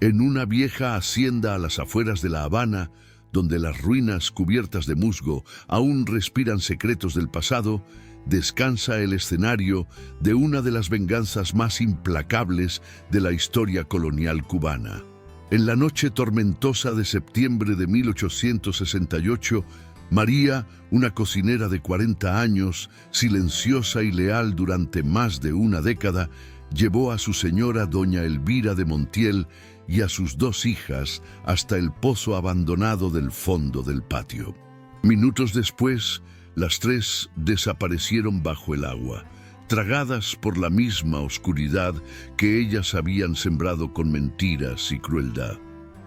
En una vieja hacienda a las afueras de La Habana, donde las ruinas cubiertas de musgo aún respiran secretos del pasado, descansa el escenario de una de las venganzas más implacables de la historia colonial cubana. En la noche tormentosa de septiembre de 1868, María, una cocinera de 40 años, silenciosa y leal durante más de una década, llevó a su señora doña Elvira de Montiel y a sus 2 hijas hasta el pozo abandonado del fondo del patio. Minutos después, las 3 desaparecieron bajo el agua, tragadas por la misma oscuridad que ellas habían sembrado con mentiras y crueldad.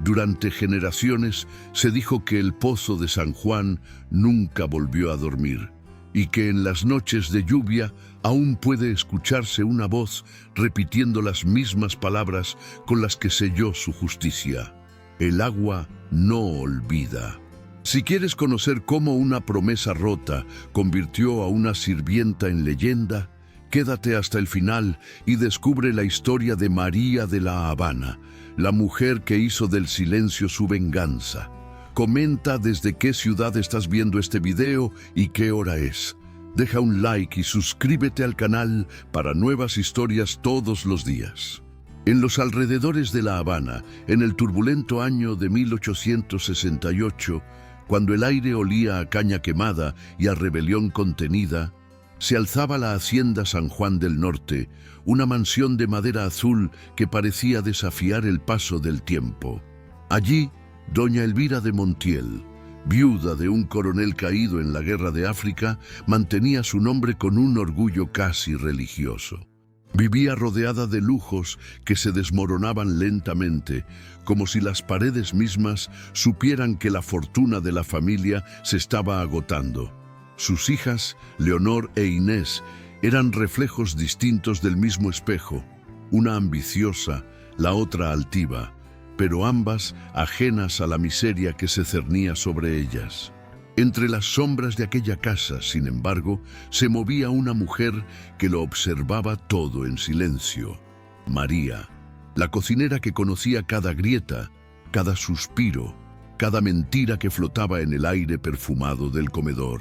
Durante generaciones se dijo que el pozo de San Juan nunca volvió a dormir y que en las noches de lluvia aún puede escucharse una voz repitiendo las mismas palabras con las que selló su justicia. El agua no olvida. Si quieres conocer cómo una promesa rota convirtió a una sirvienta en leyenda, quédate hasta el final y descubre la historia de María de La Habana, la mujer que hizo del silencio su venganza. Comenta desde qué ciudad estás viendo este video y qué hora es. Deja un like y suscríbete al canal para nuevas historias todos los días. En los alrededores de La Habana, en el turbulento año de 1868, cuando el aire olía a caña quemada y a rebelión contenida, se alzaba la hacienda San Juan del Norte, una mansión de madera azul que parecía desafiar el paso del tiempo. Allí, doña Elvira de Montiel, viuda de un coronel caído en la Guerra de África, mantenía su nombre con un orgullo casi religioso. Vivía rodeada de lujos que se desmoronaban lentamente, como si las paredes mismas supieran que la fortuna de la familia se estaba agotando. Sus hijas, Leonor e Inés, eran reflejos distintos del mismo espejo, una ambiciosa, la otra altiva, pero ambas ajenas a la miseria que se cernía sobre ellas. Entre las sombras de aquella casa, sin embargo, se movía una mujer que lo observaba todo en silencio. María, la cocinera que conocía cada grieta, cada suspiro, cada mentira que flotaba en el aire perfumado del comedor.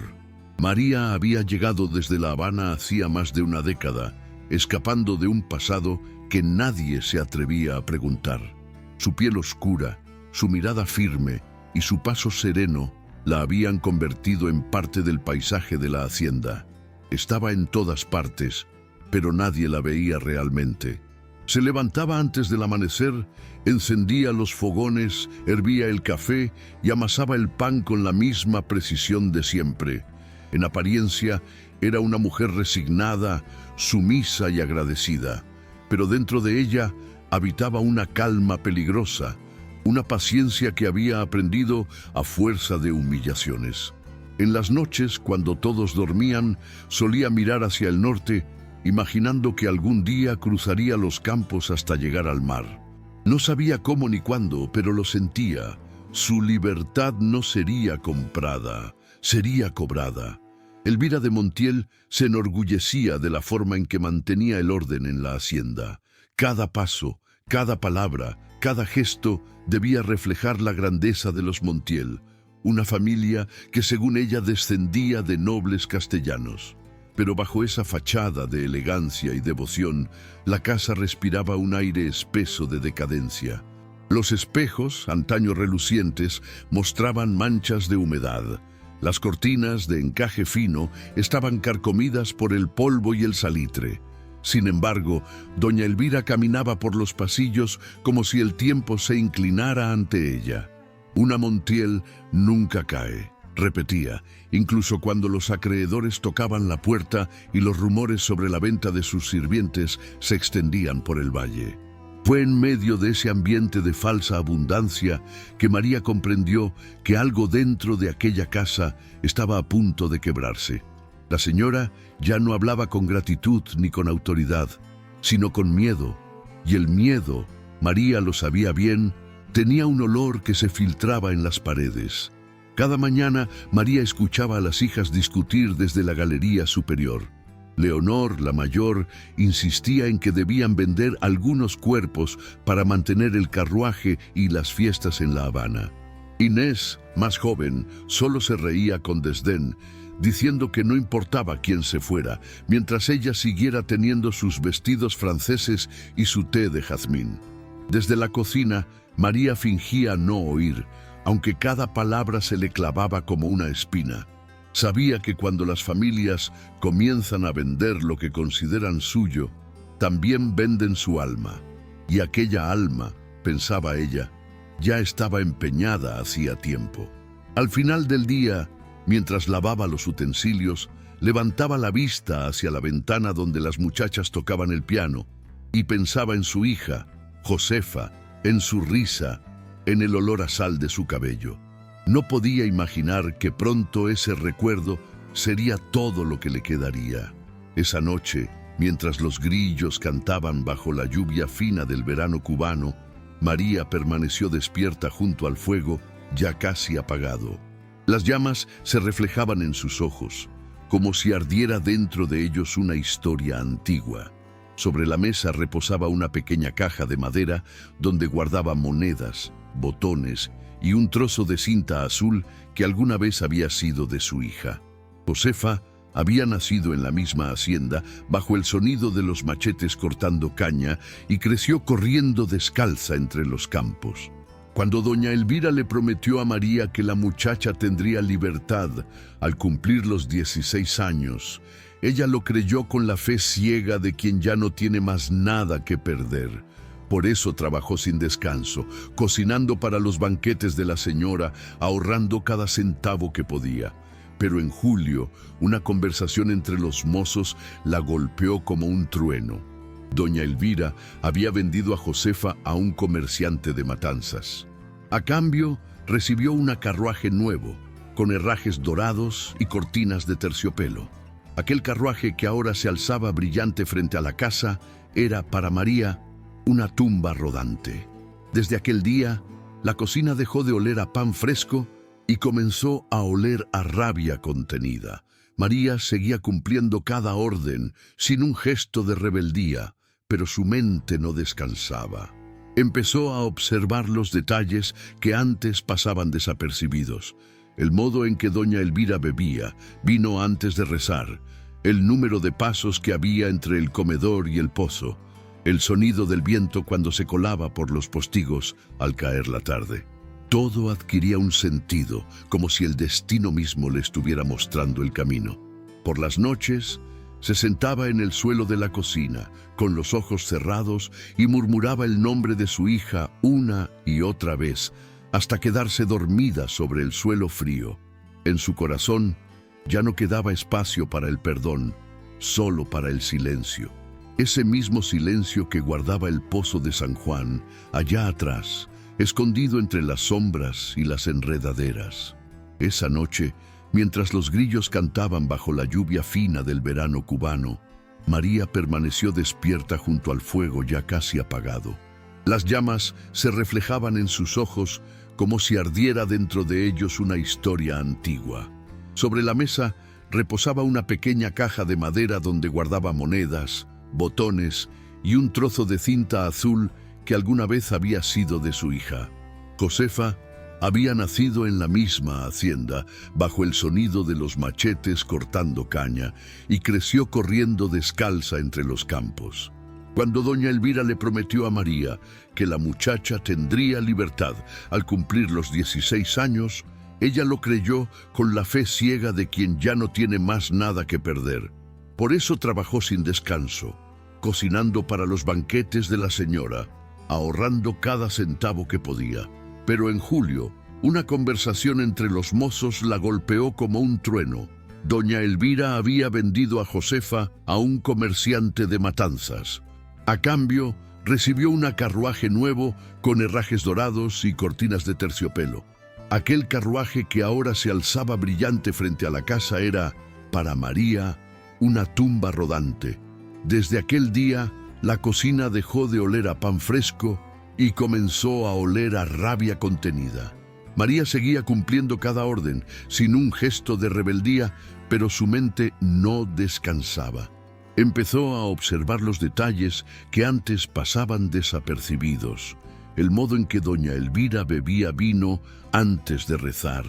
María había llegado desde La Habana hacía más de una década, escapando de un pasado que nadie se atrevía a preguntar. Su piel oscura, su mirada firme y su paso sereno la habían convertido en parte del paisaje de la hacienda. Estaba en todas partes, pero nadie la veía realmente. Se levantaba antes del amanecer, encendía los fogones, hervía el café y amasaba el pan con la misma precisión de siempre. En apariencia, era una mujer resignada, sumisa y agradecida, pero dentro de ella habitaba una calma peligrosa, una paciencia que había aprendido a fuerza de humillaciones. En las noches, cuando todos dormían, solía mirar hacia el norte, imaginando que algún día cruzaría los campos hasta llegar al mar. No sabía cómo ni cuándo, pero lo sentía. Su libertad no sería comprada, sería cobrada. Elvira de Montiel se enorgullecía de la forma en que mantenía el orden en la hacienda. Cada paso, cada palabra, cada gesto debía reflejar la grandeza de los Montiel, una familia que según ella descendía de nobles castellanos. Pero bajo esa fachada de elegancia y devoción, la casa respiraba un aire espeso de decadencia. Los espejos, antaño relucientes, mostraban manchas de humedad. Las cortinas de encaje fino estaban carcomidas por el polvo y el salitre. Sin embargo, doña Elvira caminaba por los pasillos como si el tiempo se inclinara ante ella. Una Montiel nunca cae, repetía, incluso cuando los acreedores tocaban la puerta y los rumores sobre la venta de sus sirvientes se extendían por el valle. Fue en medio de ese ambiente de falsa abundancia que María comprendió que algo dentro de aquella casa estaba a punto de quebrarse. La señora ya no hablaba con gratitud ni con autoridad, sino con miedo. Y el miedo, María lo sabía bien, tenía un olor que se filtraba en las paredes. Cada mañana María escuchaba a las hijas discutir desde la galería superior. Leonor, la mayor, insistía en que debían vender algunos cuerpos para mantener el carruaje y las fiestas en La Habana. Inés, más joven, solo se reía con desdén, diciendo que no importaba quién se fuera, mientras ella siguiera teniendo sus vestidos franceses y su té de jazmín. Desde la cocina, María fingía no oír, aunque cada palabra se le clavaba como una espina. Sabía que cuando las familias comienzan a vender lo que consideran suyo, también venden su alma. Y aquella alma, pensaba ella, ya estaba empeñada hacía tiempo. Al final del día, mientras lavaba los utensilios, levantaba la vista hacia la ventana donde las muchachas tocaban el piano y pensaba en su hija, Josefa, en su risa, en el olor a sal de su cabello. No podía imaginar que pronto ese recuerdo sería todo lo que le quedaría. Esa noche, mientras los grillos cantaban bajo la lluvia fina del verano cubano, María permaneció despierta junto al fuego, ya casi apagado. Las llamas se reflejaban en sus ojos, como si ardiera dentro de ellos una historia antigua. Sobre la mesa reposaba una pequeña caja de madera donde guardaba monedas, botones y un trozo de cinta azul que alguna vez había sido de su hija. Josefa había nacido en la misma hacienda bajo el sonido de los machetes cortando caña y creció corriendo descalza entre los campos. Cuando doña Elvira le prometió a María que la muchacha tendría libertad al cumplir los 16 años, ella lo creyó con la fe ciega de quien ya no tiene más nada que perder. Por eso trabajó sin descanso, cocinando para los banquetes de la señora, ahorrando cada centavo que podía. Pero en julio, una conversación entre los mozos la golpeó como un trueno. Doña Elvira había vendido a Josefa a un comerciante de Matanzas. A cambio, recibió un carruaje nuevo, con herrajes dorados y cortinas de terciopelo. Aquel carruaje que ahora se alzaba brillante frente a la casa era, para María, una tumba rodante. Desde aquel día, la cocina dejó de oler a pan fresco y comenzó a oler a rabia contenida. María seguía cumpliendo cada orden, sin un gesto de rebeldía, pero su mente no descansaba. Empezó a observar los detalles que antes pasaban desapercibidos. El modo en que doña Elvira bebía vino antes de rezar, el número de pasos que había entre el comedor y el pozo, el sonido del viento cuando se colaba por los postigos al caer la tarde. Todo adquiría un sentido, como si el destino mismo le estuviera mostrando el camino. Por las noches, se sentaba en el suelo de la cocina, con los ojos cerrados, y murmuraba el nombre de su hija una y otra vez, hasta quedarse dormida sobre el suelo frío. En su corazón ya no quedaba espacio para el perdón, solo para el silencio. Ese mismo silencio que guardaba el pozo de San Juan, allá atrás, escondido entre las sombras y las enredaderas. Esa noche, mientras los grillos cantaban bajo la lluvia fina del verano cubano, María permaneció despierta junto al fuego ya casi apagado. Las llamas se reflejaban en sus ojos como si ardiera dentro de ellos una historia antigua. Sobre la mesa reposaba una pequeña caja de madera donde guardaba monedas, botones y un trozo de cinta azul que alguna vez había sido de su hija. Josefa había nacido en la misma hacienda, bajo el sonido de los machetes cortando caña, y creció corriendo descalza entre los campos. Cuando doña Elvira le prometió a María que la muchacha tendría libertad al cumplir los 16 años, ella lo creyó con la fe ciega de quien ya no tiene más nada que perder. Por eso trabajó sin descanso, cocinando para los banquetes de la señora, ahorrando cada centavo que podía. Pero en julio, una conversación entre los mozos la golpeó como un trueno. Doña Elvira había vendido a Josefa a un comerciante de Matanzas. A cambio, recibió un carruaje nuevo con herrajes dorados y cortinas de terciopelo. Aquel carruaje que ahora se alzaba brillante frente a la casa era, para María, una tumba rodante. Desde aquel día, la cocina dejó de oler a pan fresco y comenzó a oler a rabia contenida. María seguía cumpliendo cada orden, sin un gesto de rebeldía, pero su mente no descansaba. Empezó a observar los detalles que antes pasaban desapercibidos. El modo en que doña Elvira bebía vino antes de rezar,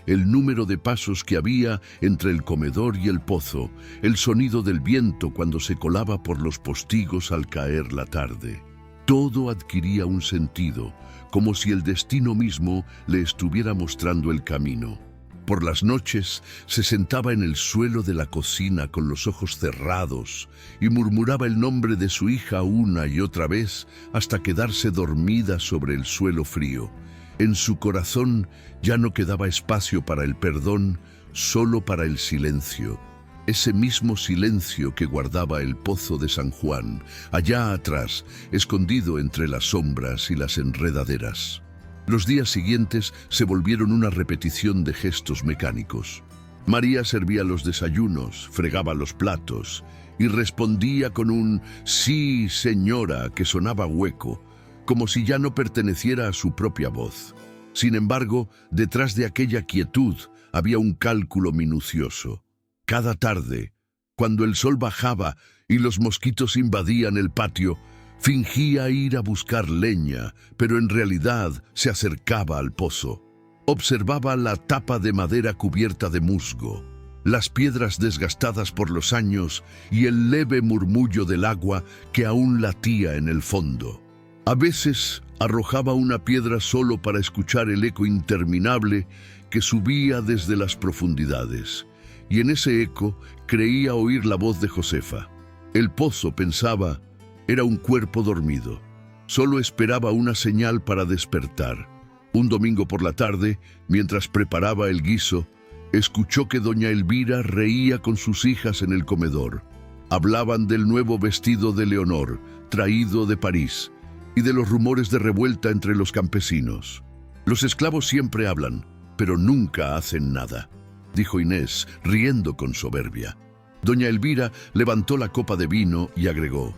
el número de pasos que había entre el comedor y el pozo, el sonido del viento cuando se colaba por los postigos al caer la tarde. Todo adquiría un sentido, como si el destino mismo le estuviera mostrando el camino. Por las noches se sentaba en el suelo de la cocina con los ojos cerrados y murmuraba el nombre de su hija una y otra vez hasta quedarse dormida sobre el suelo frío. En su corazón ya no quedaba espacio para el perdón, solo para el silencio. Ese mismo silencio que guardaba el pozo de San Juan, allá atrás, escondido entre las sombras y las enredaderas. Los días siguientes se volvieron una repetición de gestos mecánicos. María servía los desayunos, fregaba los platos y respondía con un «sí, señora» que sonaba hueco, como si ya no perteneciera a su propia voz. Sin embargo, detrás de aquella quietud había un cálculo minucioso. Cada tarde, cuando el sol bajaba y los mosquitos invadían el patio, fingía ir a buscar leña, pero en realidad se acercaba al pozo. Observaba la tapa de madera cubierta de musgo, las piedras desgastadas por los años y el leve murmullo del agua que aún latía en el fondo. A veces arrojaba una piedra solo para escuchar el eco interminable que subía desde las profundidades, y en ese eco creía oír la voz de Josefa. El pozo, pensaba, era un cuerpo dormido. Solo esperaba una señal para despertar. Un domingo por la tarde, mientras preparaba el guiso, escuchó que doña Elvira reía con sus hijas en el comedor. Hablaban del nuevo vestido de Leonor, traído de París, y de los rumores de revuelta entre los campesinos. Los esclavos siempre hablan, pero nunca hacen nada, dijo Inés, riendo con soberbia. Doña Elvira levantó la copa de vino y agregó: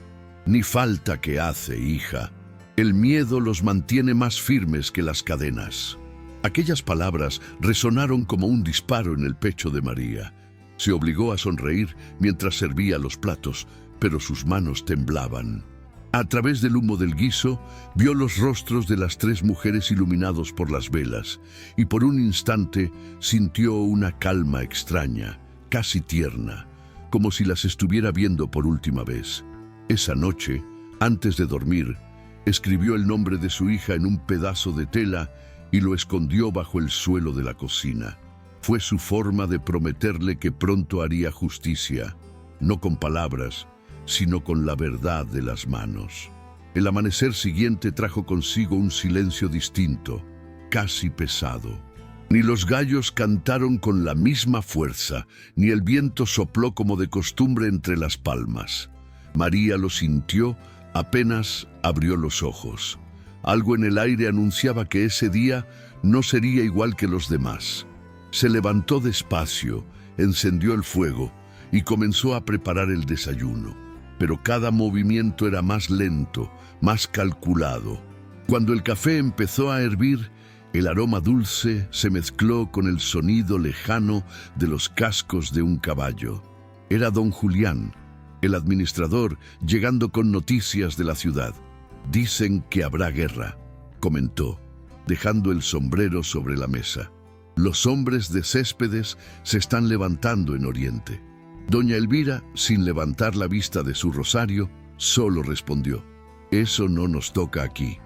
«Ni falta que hace, hija. El miedo los mantiene más firmes que las cadenas». Aquellas palabras resonaron como un disparo en el pecho de María. Se obligó a sonreír mientras servía los platos, pero sus manos temblaban. A través del humo del guiso, vio los rostros de las 3 mujeres iluminados por las velas, y por un instante sintió una calma extraña, casi tierna, como si las estuviera viendo por última vez. Esa noche, antes de dormir, escribió el nombre de su hija en un pedazo de tela y lo escondió bajo el suelo de la cocina. Fue su forma de prometerle que pronto haría justicia, no con palabras, sino con la verdad de las manos. El amanecer siguiente trajo consigo un silencio distinto, casi pesado. Ni los gallos cantaron con la misma fuerza, ni el viento sopló como de costumbre entre las palmas. María lo sintió apenas abrió los ojos. Algo en el aire anunciaba que ese día no sería igual que los demás. Se levantó despacio, encendió el fuego y comenzó a preparar el desayuno. Pero cada movimiento era más lento, más calculado. Cuando el café empezó a hervir, el aroma dulce se mezcló con el sonido lejano de los cascos de un caballo. Era don Julián, el administrador, llegando con noticias de la ciudad. «Dicen que habrá guerra», comentó, dejando el sombrero sobre la mesa. «Los hombres de Céspedes se están levantando en Oriente». Doña Elvira, sin levantar la vista de su rosario, solo respondió: «Eso no nos toca aquí.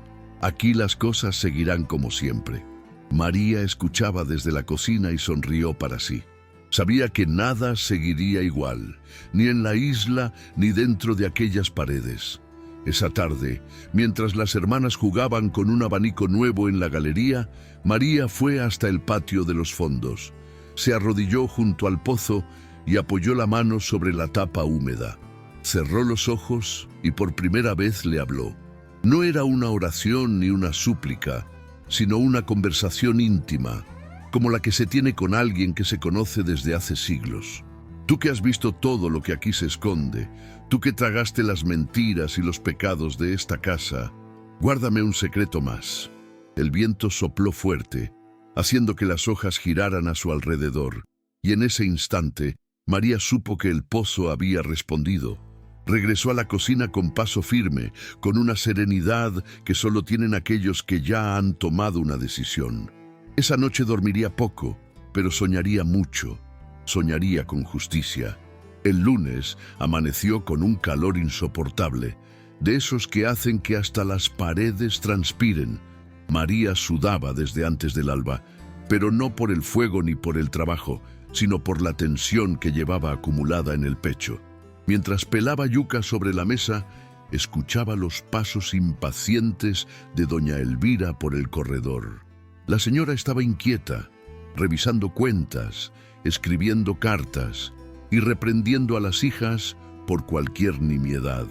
Aquí las cosas seguirán como siempre». María escuchaba desde la cocina y sonrió para sí. Sabía que nada seguiría igual, ni en la isla ni dentro de aquellas paredes. Esa tarde, mientras las hermanas jugaban con un abanico nuevo en la galería, María fue hasta el patio de los fondos. Se arrodilló junto al pozo y apoyó la mano sobre la tapa húmeda. Cerró los ojos y por primera vez le habló. No era una oración ni una súplica, sino una conversación íntima, como la que se tiene con alguien que se conoce desde hace siglos. Tú que has visto todo lo que aquí se esconde, tú que tragaste las mentiras y los pecados de esta casa, guárdame un secreto más. El viento sopló fuerte, haciendo que las hojas giraran a su alrededor, y en ese instante María supo que el pozo había respondido. Regresó a la cocina con paso firme, con una serenidad que solo tienen aquellos que ya han tomado una decisión. Esa noche dormiría poco, pero soñaría mucho. Soñaría con justicia. El lunes amaneció con un calor insoportable, de esos que hacen que hasta las paredes transpiren. María sudaba desde antes del alba, pero no por el fuego ni por el trabajo, sino por la tensión que llevaba acumulada en el pecho. Mientras pelaba yuca sobre la mesa, escuchaba los pasos impacientes de doña Elvira por el corredor. La señora estaba inquieta, revisando cuentas, escribiendo cartas y reprendiendo a las hijas por cualquier nimiedad.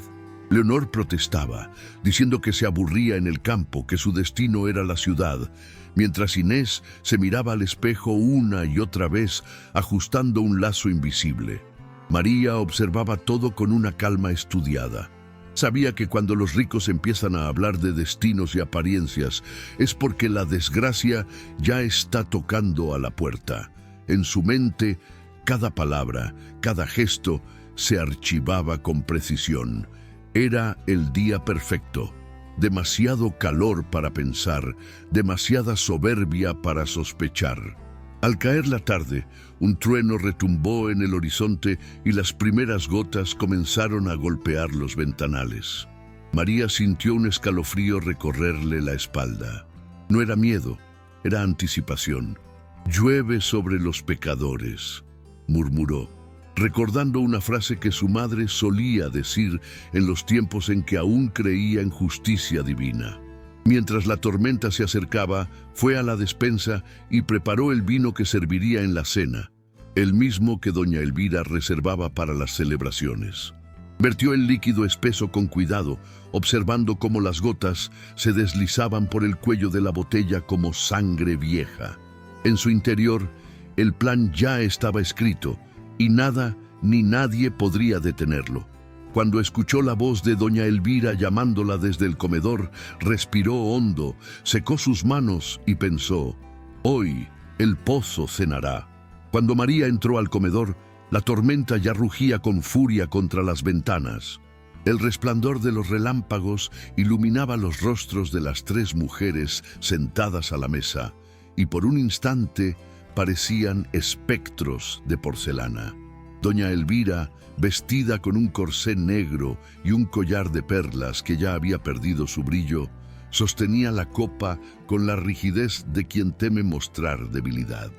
Leonor protestaba, diciendo que se aburría en el campo, que su destino era la ciudad, mientras Inés se miraba al espejo una y otra vez, ajustando un lazo invisible. María observaba todo con una calma estudiada. Sabía que cuando los ricos empiezan a hablar de destinos y apariencias, es porque la desgracia ya está tocando a la puerta. En su mente, cada palabra, cada gesto, se archivaba con precisión. Era el día perfecto. Demasiado calor para pensar, demasiada soberbia para sospechar. Al caer la tarde, un trueno retumbó en el horizonte y las primeras gotas comenzaron a golpear los ventanales. María sintió un escalofrío recorrerle la espalda. No era miedo, era anticipación. «Llueve sobre los pecadores», murmuró, recordando una frase que su madre solía decir en los tiempos en que aún creía en justicia divina. Mientras la tormenta se acercaba, fue a la despensa y preparó el vino que serviría en la cena, el mismo que doña Elvira reservaba para las celebraciones. Vertió el líquido espeso con cuidado, observando cómo las gotas se deslizaban por el cuello de la botella como sangre vieja. En su interior, el plan ya estaba escrito, y nada ni nadie podría detenerlo. Cuando escuchó la voz de doña Elvira llamándola desde el comedor, respiró hondo, secó sus manos y pensó: «Hoy el pozo cenará». Cuando María entró al comedor, la tormenta ya rugía con furia contra las ventanas. El resplandor de los relámpagos iluminaba los rostros de las tres mujeres sentadas a la mesa, y por un instante parecían espectros de porcelana. Doña Elvira, vestida con un corsé negro y un collar de perlas que ya había perdido su brillo, sostenía la copa con la rigidez de quien teme mostrar debilidad.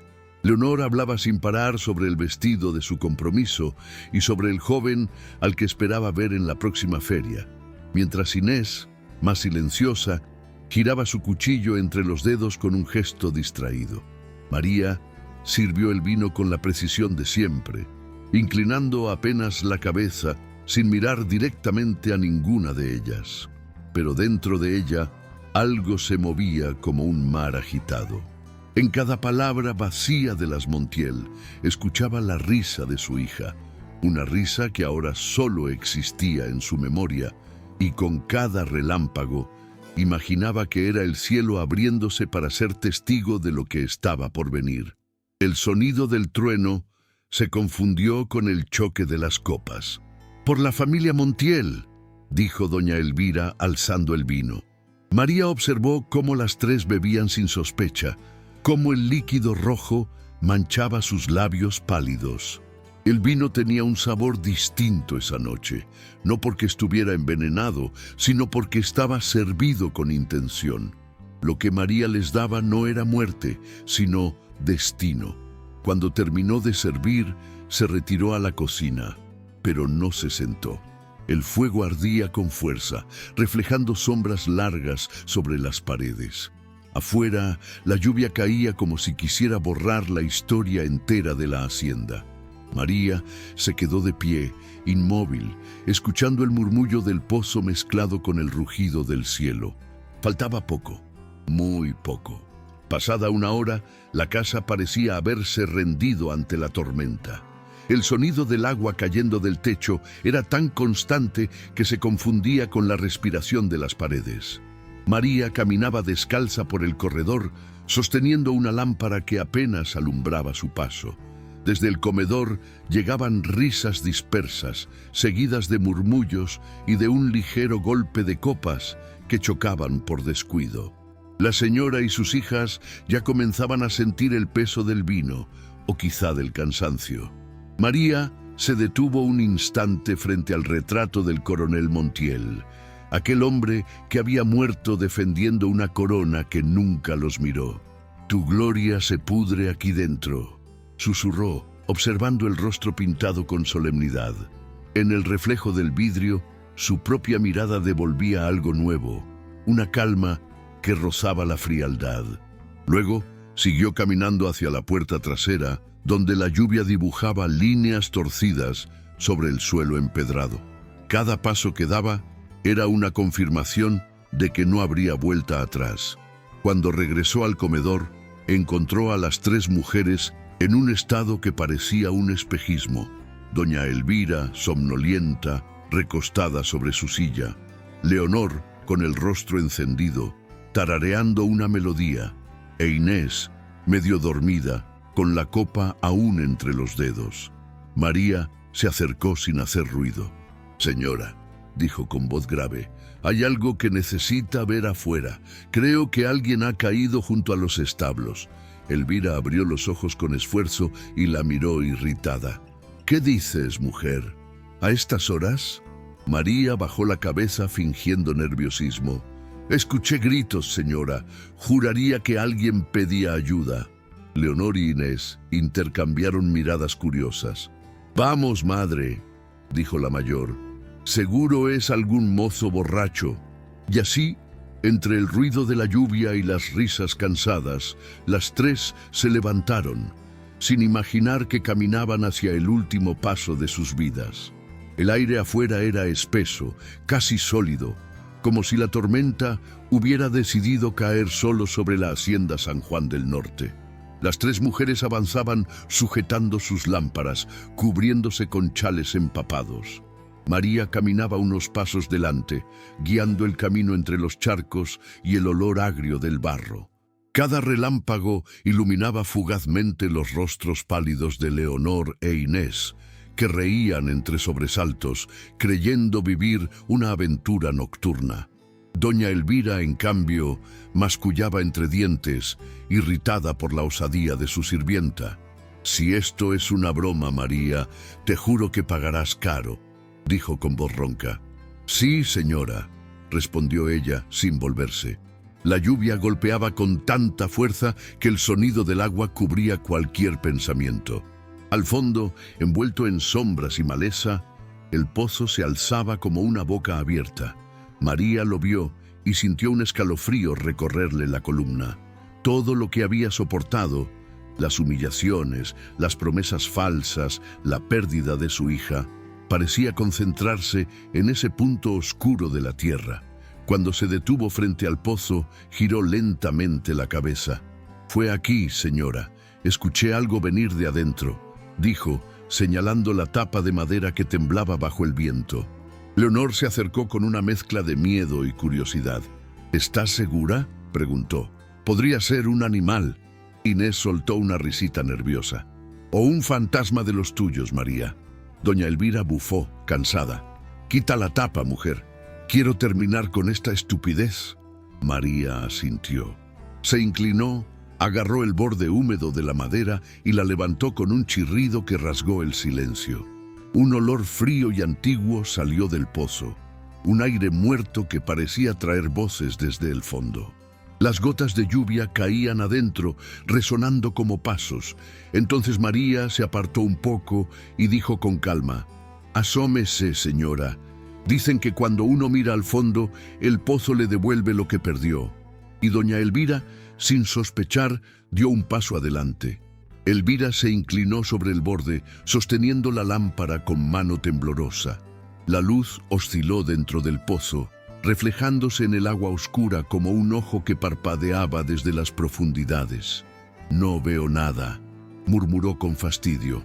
Leonor hablaba sin parar sobre el vestido de su compromiso y sobre el joven al que esperaba ver en la próxima feria, mientras Inés, más silenciosa, giraba su cuchillo entre los dedos con un gesto distraído. María sirvió el vino con la precisión de siempre, inclinando apenas la cabeza sin mirar directamente a ninguna de ellas. Pero dentro de ella algo se movía como un mar agitado. En cada palabra vacía de las Montiel escuchaba la risa de su hija, una risa que ahora solo existía en su memoria, y con cada relámpago imaginaba que era el cielo abriéndose para ser testigo de lo que estaba por venir. El sonido del trueno se confundió con el choque de las copas. «Por la familia Montiel», dijo doña Elvira alzando el vino. María observó cómo las tres bebían sin sospecha, cómo el líquido rojo manchaba sus labios pálidos. El vino tenía un sabor distinto esa noche, no porque estuviera envenenado, sino porque estaba servido con intención. Lo que María les daba no era muerte, sino destino. Cuando terminó de servir, se retiró a la cocina, pero no se sentó. El fuego ardía con fuerza, reflejando sombras largas sobre las paredes. Afuera, la lluvia caía como si quisiera borrar la historia entera de la hacienda. María se quedó de pie, inmóvil, escuchando el murmullo del pozo mezclado con el rugido del cielo. Faltaba poco, muy poco. Pasada una hora, la casa parecía haberse rendido ante la tormenta. El sonido del agua cayendo del techo era tan constante que se confundía con la respiración de las paredes. María caminaba descalza por el corredor, sosteniendo una lámpara que apenas alumbraba su paso. Desde el comedor llegaban risas dispersas, seguidas de murmullos y de un ligero golpe de copas que chocaban por descuido. La señora y sus hijas ya comenzaban a sentir el peso del vino, o quizá del cansancio. María se detuvo un instante frente al retrato del coronel Montiel, aquel hombre que había muerto defendiendo una corona que nunca los miró. «Tu gloria se pudre aquí dentro», susurró, observando el rostro pintado con solemnidad. En el reflejo del vidrio, su propia mirada devolvía algo nuevo, una calma que rozaba la frialdad. Luego, siguió caminando hacia la puerta trasera, donde la lluvia dibujaba líneas torcidas sobre el suelo empedrado. Cada paso que daba era una confirmación de que no habría vuelta atrás. Cuando regresó al comedor, encontró a las 3 mujeres en un estado que parecía un espejismo. Doña Elvira, somnolienta, recostada sobre su silla. Leonor, con el rostro encendido, tarareando una melodía. E Inés, medio dormida, con la copa aún entre los dedos. María se acercó sin hacer ruido. «Señora», dijo con voz grave, «hay algo que necesita ver afuera. Creo que alguien ha caído junto a los establos». Elvira abrió los ojos con esfuerzo y la miró irritada. «¿Qué dices, mujer? ¿A estas horas?» María bajó la cabeza fingiendo nerviosismo. «Escuché gritos, señora. Juraría que alguien pedía ayuda». Leonor y Inés intercambiaron miradas curiosas. «Vamos, madre», dijo la mayor. «Seguro es algún mozo borracho». Y así, entre el ruido de la lluvia y las risas cansadas, las 3 se levantaron, sin imaginar que caminaban hacia el último paso de sus vidas. El aire afuera era espeso, casi sólido, como si la tormenta hubiera decidido caer solo sobre la hacienda San Juan del Norte. Las 3 mujeres avanzaban sujetando sus lámparas, cubriéndose con chales empapados. María caminaba unos pasos delante, guiando el camino entre los charcos y el olor agrio del barro. Cada relámpago iluminaba fugazmente los rostros pálidos de Leonor e Inés, que reían entre sobresaltos, creyendo vivir una aventura nocturna. Doña Elvira, en cambio, mascullaba entre dientes, irritada por la osadía de su sirvienta. «Si esto es una broma, María, te juro que pagarás caro», dijo con voz ronca. «Sí, señora», respondió ella sin volverse. La lluvia golpeaba con tanta fuerza que el sonido del agua cubría cualquier pensamiento. Al fondo, envuelto en sombras y maleza, el pozo se alzaba como una boca abierta. María lo vio y sintió un escalofrío recorrerle la columna. Todo lo que había soportado, las humillaciones, las promesas falsas, la pérdida de su hija, parecía concentrarse en ese punto oscuro de la tierra. Cuando se detuvo frente al pozo, giró lentamente la cabeza. «Fue aquí, señora. Escuché algo venir de adentro», dijo, señalando la tapa de madera que temblaba bajo el viento. Leonor se acercó con una mezcla de miedo y curiosidad. «¿Estás segura?», preguntó. «Podría ser un animal». Inés soltó una risita nerviosa. «O un fantasma de los tuyos, María». Doña Elvira bufó, cansada. «Quita la tapa, mujer. Quiero terminar con esta estupidez». María asintió. Se inclinó, agarró el borde húmedo de la madera y la levantó con un chirrido que rasgó el silencio. Un olor frío y antiguo salió del pozo, un aire muerto que parecía traer voces desde el fondo. Las gotas de lluvia caían adentro, resonando como pasos. Entonces María se apartó un poco y dijo con calma: «Asómese, señora. Dicen que cuando uno mira al fondo, el pozo le devuelve lo que perdió». Y doña Elvira, sin sospechar, dio un paso adelante. Elvira se inclinó sobre el borde, sosteniendo la lámpara con mano temblorosa. La luz osciló dentro del pozo, reflejándose en el agua oscura como un ojo que parpadeaba desde las profundidades. «No veo nada», murmuró con fastidio.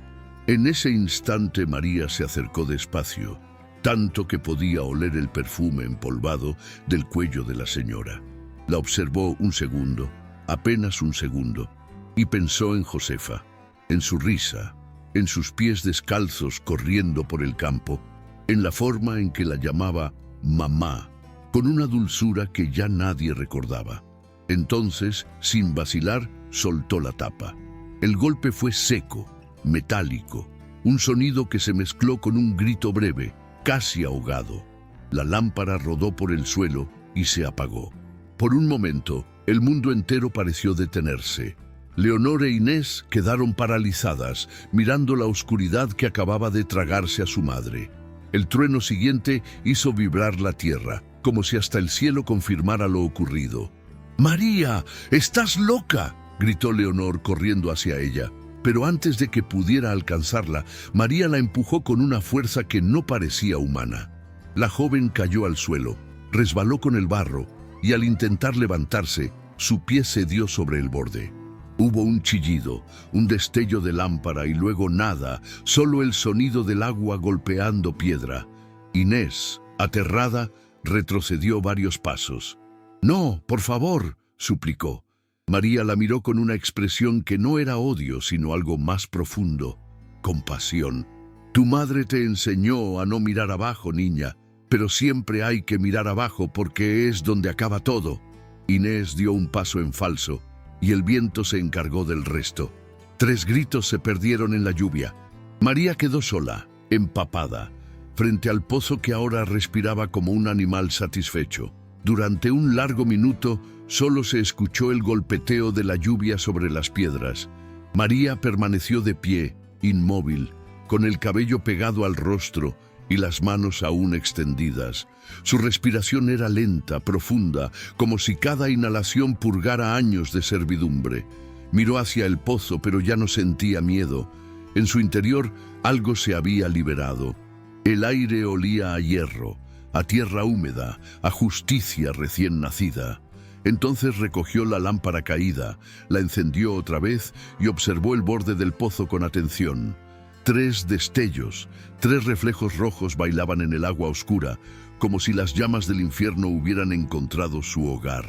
En ese instante María se acercó despacio, tanto que podía oler el perfume empolvado del cuello de la señora. La observó un segundo, apenas un segundo, y pensó en Josefa, en su risa, en sus pies descalzos corriendo por el campo, en la forma en que la llamaba mamá, con una dulzura que ya nadie recordaba. Entonces, sin vacilar, soltó la tapa. El golpe fue seco, metálico, un sonido que se mezcló con un grito breve, casi ahogado. La lámpara rodó por el suelo y se apagó. Por un momento, el mundo entero pareció detenerse. Leonor e Inés quedaron paralizadas, mirando la oscuridad que acababa de tragarse a su madre. El trueno siguiente hizo vibrar la tierra, como si hasta el cielo confirmara lo ocurrido. «¡María! ¡Estás loca!», gritó Leonor corriendo hacia ella. Pero antes de que pudiera alcanzarla, María la empujó con una fuerza que no parecía humana. La joven cayó al suelo, resbaló con el barro y al intentar levantarse, su pie cedió sobre el borde. Hubo un chillido, un destello de lámpara y luego nada, solo el sonido del agua golpeando piedra. Inés, aterrada, retrocedió varios pasos. «No, por favor», suplicó. María la miró con una expresión que no era odio, sino algo más profundo, compasión. «Tu madre te enseñó a no mirar abajo, niña, pero siempre hay que mirar abajo porque es donde acaba todo». Inés dio un paso en falso y el viento se encargó del resto. 3 gritos se perdieron en la lluvia. María quedó sola, empapada, frente al pozo que ahora respiraba como un animal satisfecho. Durante un largo minuto, solo se escuchó el golpeteo de la lluvia sobre las piedras. María permaneció de pie, inmóvil, con el cabello pegado al rostro y las manos aún extendidas. Su respiración era lenta, profunda, como si cada inhalación purgara años de servidumbre. Miró hacia el pozo, pero ya no sentía miedo. En su interior, algo se había liberado. El aire olía a hierro, a tierra húmeda, a justicia recién nacida. Entonces recogió la lámpara caída, la encendió otra vez y observó el borde del pozo con atención. 3 destellos, 3 reflejos rojos bailaban en el agua oscura, como si las llamas del infierno hubieran encontrado su hogar.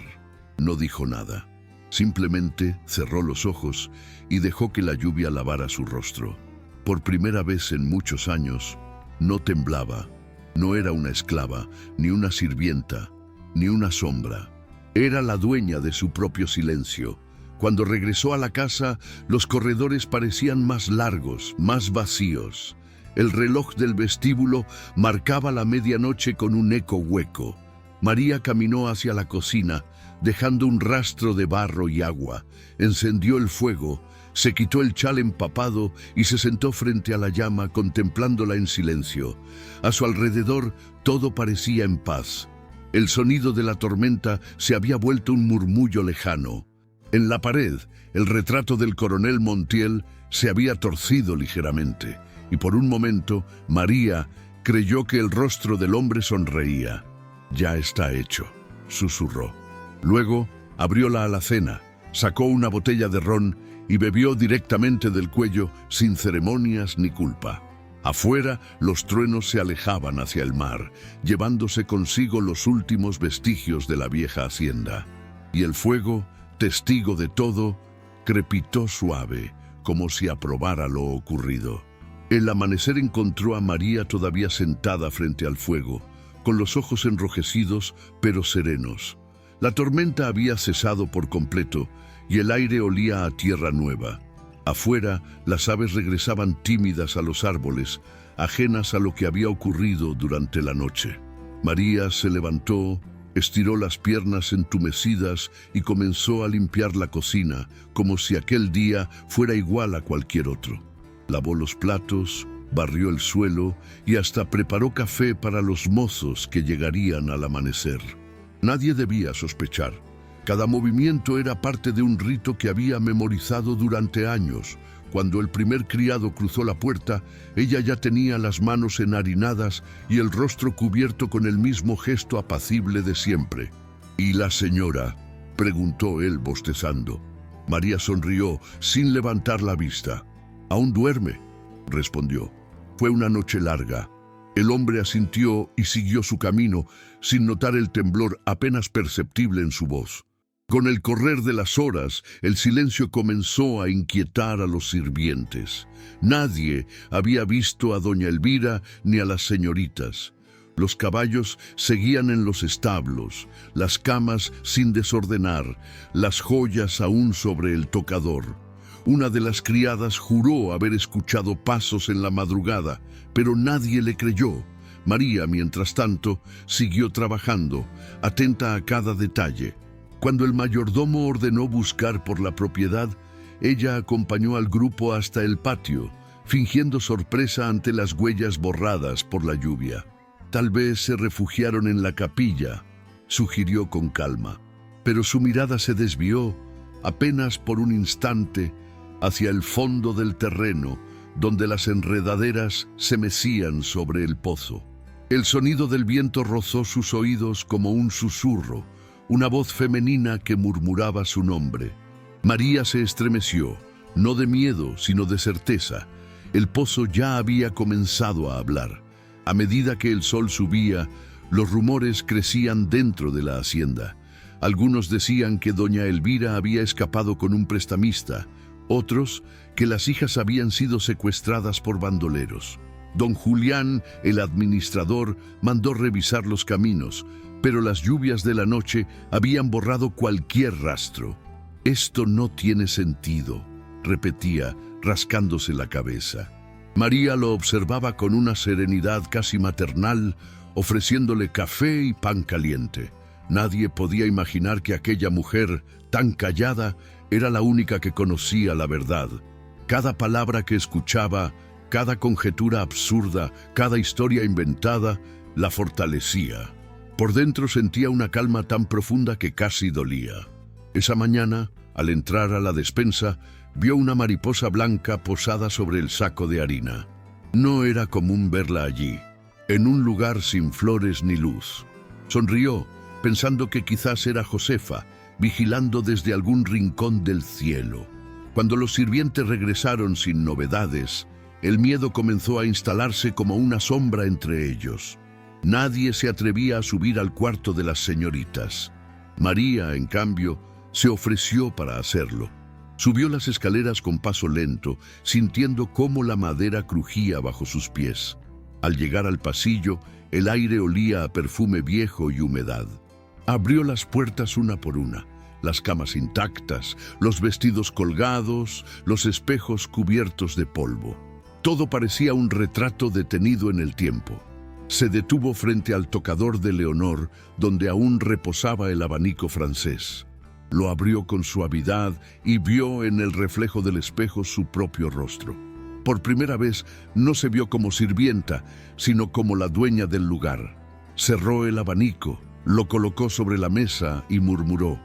No dijo nada. Simplemente cerró los ojos y dejó que la lluvia lavara su rostro. Por primera vez en muchos años, no temblaba. No era una esclava, ni una sirvienta, ni una sombra. Era la dueña de su propio silencio. Cuando regresó a la casa, los corredores parecían más largos, más vacíos. El reloj del vestíbulo marcaba la medianoche con un eco hueco. María caminó hacia la cocina, dejando un rastro de barro y agua. Encendió el fuego, se quitó el chal empapado y se sentó frente a la llama contemplándola en silencio. A su alrededor todo parecía en paz. El sonido de la tormenta se había vuelto un murmullo lejano. En la pared, el retrato del coronel Montiel se había torcido ligeramente, y por un momento María creyó que el rostro del hombre sonreía. «Ya está hecho», susurró. Luego abrió la alacena, sacó una botella de ron y bebió directamente del cuello sin ceremonias ni culpa. Afuera, los truenos se alejaban hacia el mar, llevándose consigo los últimos vestigios de la vieja hacienda. Y el fuego, testigo de todo, crepitó suave, como si aprobara lo ocurrido. El amanecer encontró a María todavía sentada frente al fuego, con los ojos enrojecidos pero serenos. La tormenta había cesado por completo y el aire olía a tierra nueva. Afuera, las aves regresaban tímidas a los árboles, ajenas a lo que había ocurrido durante la noche. María se levantó, estiró las piernas entumecidas y comenzó a limpiar la cocina, como si aquel día fuera igual a cualquier otro. Lavó los platos, barrió el suelo y hasta preparó café para los mozos que llegarían al amanecer. Nadie debía sospechar. Cada movimiento era parte de un rito que había memorizado durante años. Cuando el primer criado cruzó la puerta, ella ya tenía las manos enharinadas y el rostro cubierto con el mismo gesto apacible de siempre. «¿Y la señora?», preguntó él bostezando. María sonrió sin levantar la vista. «Aún duerme», respondió. Fue una noche larga. El hombre asintió y siguió su camino, sin notar el temblor apenas perceptible en su voz. Con el correr de las horas, el silencio comenzó a inquietar a los sirvientes. Nadie había visto a doña Elvira ni a las señoritas. Los caballos seguían en los establos, las camas sin desordenar, las joyas aún sobre el tocador. Una de las criadas juró haber escuchado pasos en la madrugada, pero nadie le creyó. María, mientras tanto, siguió trabajando, atenta a cada detalle. Cuando el mayordomo ordenó buscar por la propiedad, ella acompañó al grupo hasta el patio, fingiendo sorpresa ante las huellas borradas por la lluvia. Tal vez se refugiaron en la capilla, sugirió con calma, pero su mirada se desvió, apenas por un instante, hacia el fondo del terreno, donde las enredaderas se mecían sobre el pozo. El sonido del viento rozó sus oídos como un susurro, una voz femenina que murmuraba su nombre. María se estremeció, no de miedo, sino de certeza. El pozo ya había comenzado a hablar. A medida que el sol subía, los rumores crecían dentro de la hacienda. Algunos decían que doña Elvira había escapado con un prestamista, otros que las hijas habían sido secuestradas por bandoleros. Don Julián, el administrador, mandó revisar los caminos, pero las lluvias de la noche habían borrado cualquier rastro. «Esto no tiene sentido», repetía, rascándose la cabeza. María lo observaba con una serenidad casi maternal, ofreciéndole café y pan caliente. Nadie podía imaginar que aquella mujer, tan callada, era la única que conocía la verdad. Cada palabra que escuchaba, cada conjetura absurda, cada historia inventada, la fortalecía. Por dentro sentía una calma tan profunda que casi dolía. Esa mañana, al entrar a la despensa, vio una mariposa blanca posada sobre el saco de harina. No era común verla allí, en un lugar sin flores ni luz. Sonrió, pensando que quizás era Josefa, vigilando desde algún rincón del cielo. Cuando los sirvientes regresaron sin novedades, el miedo comenzó a instalarse como una sombra entre ellos. Nadie se atrevía a subir al cuarto de las señoritas. María, en cambio, se ofreció para hacerlo. Subió las escaleras con paso lento, sintiendo cómo la madera crujía bajo sus pies. Al llegar al pasillo, el aire olía a perfume viejo y humedad. Abrió las puertas una por una, las camas intactas, los vestidos colgados, los espejos cubiertos de polvo. Todo parecía un retrato detenido en el tiempo. Se detuvo frente al tocador de Leonor, donde aún reposaba el abanico francés. Lo abrió con suavidad y vio en el reflejo del espejo su propio rostro. Por primera vez no se vio como sirvienta, sino como la dueña del lugar. Cerró el abanico, lo colocó sobre la mesa y murmuró: